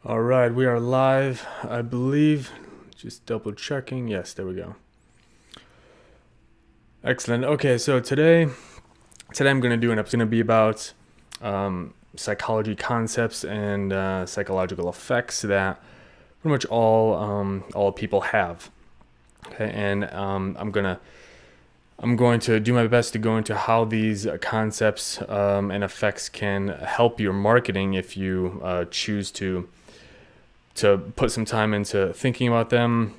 All right, we are live, I believe. Just double checking. Yes, there we go. Excellent. Okay, so today I'm going to do an episode going to be about psychology concepts and psychological effects that pretty much all people have. Okay, and I'm going to do my best to go into how these concepts and effects can help your marketing if you choose to put some time into thinking about them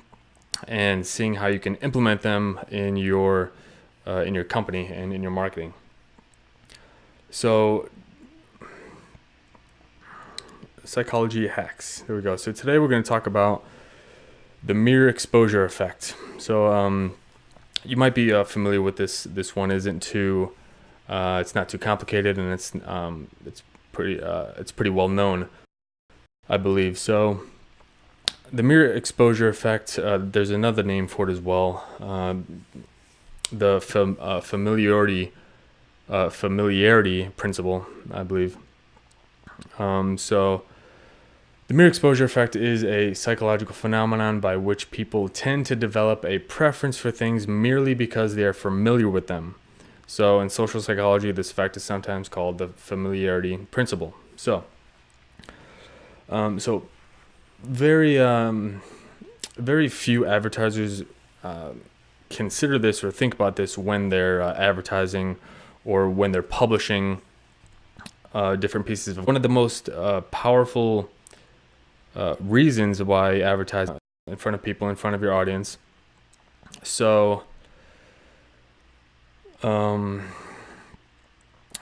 and seeing how you can implement them in your company and in your marketing. So, psychology hacks. There we go. So today we're going to talk about the mere exposure effect. So you might be familiar with this. This one isn't too. It's not too complicated, and it's pretty well known, I believe. So the mere exposure effect, there's another name for it as well. The familiarity principle, I believe. So the mere exposure effect is a psychological phenomenon by which people tend to develop a preference for things merely because they are familiar with them. So in social psychology, this effect is sometimes called the familiarity principle. So very few advertisers consider this or think about this when they're advertising or when they're publishing different pieces of. One of the most powerful reasons why advertise in front of people, in front of your audience. So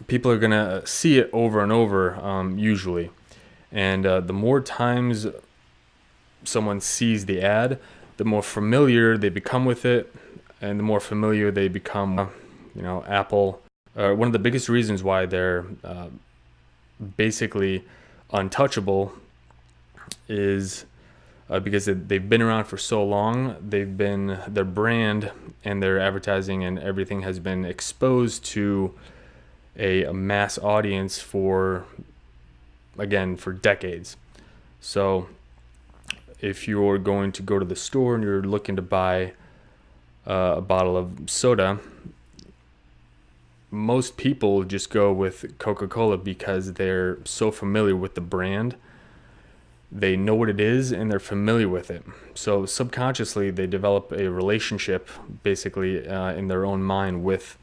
people are gonna see it over and over usually, and the more times someone sees the ad, the more familiar they become with it, and the more familiar they become. Apple. One of the biggest reasons why they're basically untouchable is because they've been around for so long. Their brand and their advertising and everything has been exposed to a mass audience for decades. So if you're going to go to the store and you're looking to buy a bottle of soda, most people just go with Coca-Cola because they're so familiar with the brand. They know what it is and they're familiar with it. So subconsciously, they develop a relationship basically in their own mind with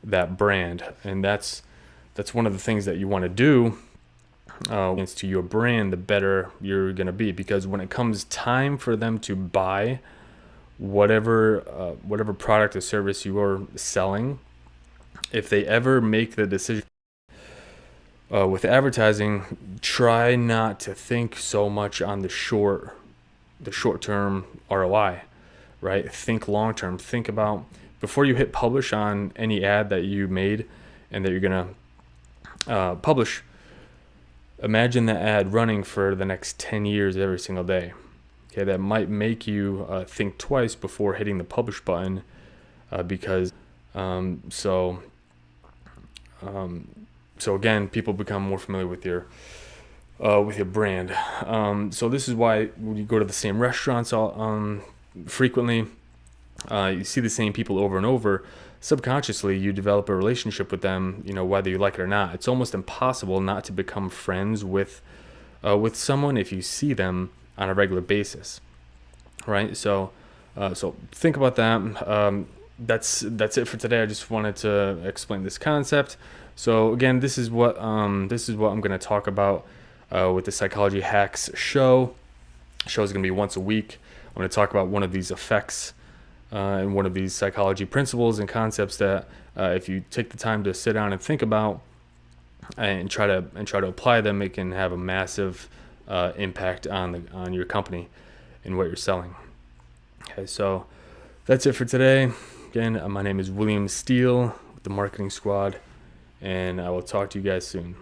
that brand. And that's one of the things that you want to do against to your brand, the better you're going to be. Because when it comes time for them to buy whatever product or service you are selling, if they ever make the decision with advertising, try not to think so much on the short-term ROI, right? Think long-term. Think about before you hit publish on any ad that you made and that you're gonna publish. Imagine the ad running for the next 10 years every single day. Okay, that might make you think twice before hitting the publish button so again, people become more familiar with your brand. So this is why when you go to the same restaurants frequently, you see the same people over and over. Subconsciously, you develop a relationship with them, whether you like it or not. It's almost impossible not to become friends with someone if you see them on a regular basis, right? So think about that. That's it for today. I just wanted to explain this concept. So again, this is what I'm going to talk about with the Psychology Hacks show. The show is going to be once a week. I'm going to talk about one of these effects and one of these psychology principles and concepts that if you take the time to sit down and think about and try to apply them, it can have a massive impact on your company and what you're selling. Okay, so that's it for today. Again, my name is William Steele with the Marketing Squad, and I will talk to you guys soon.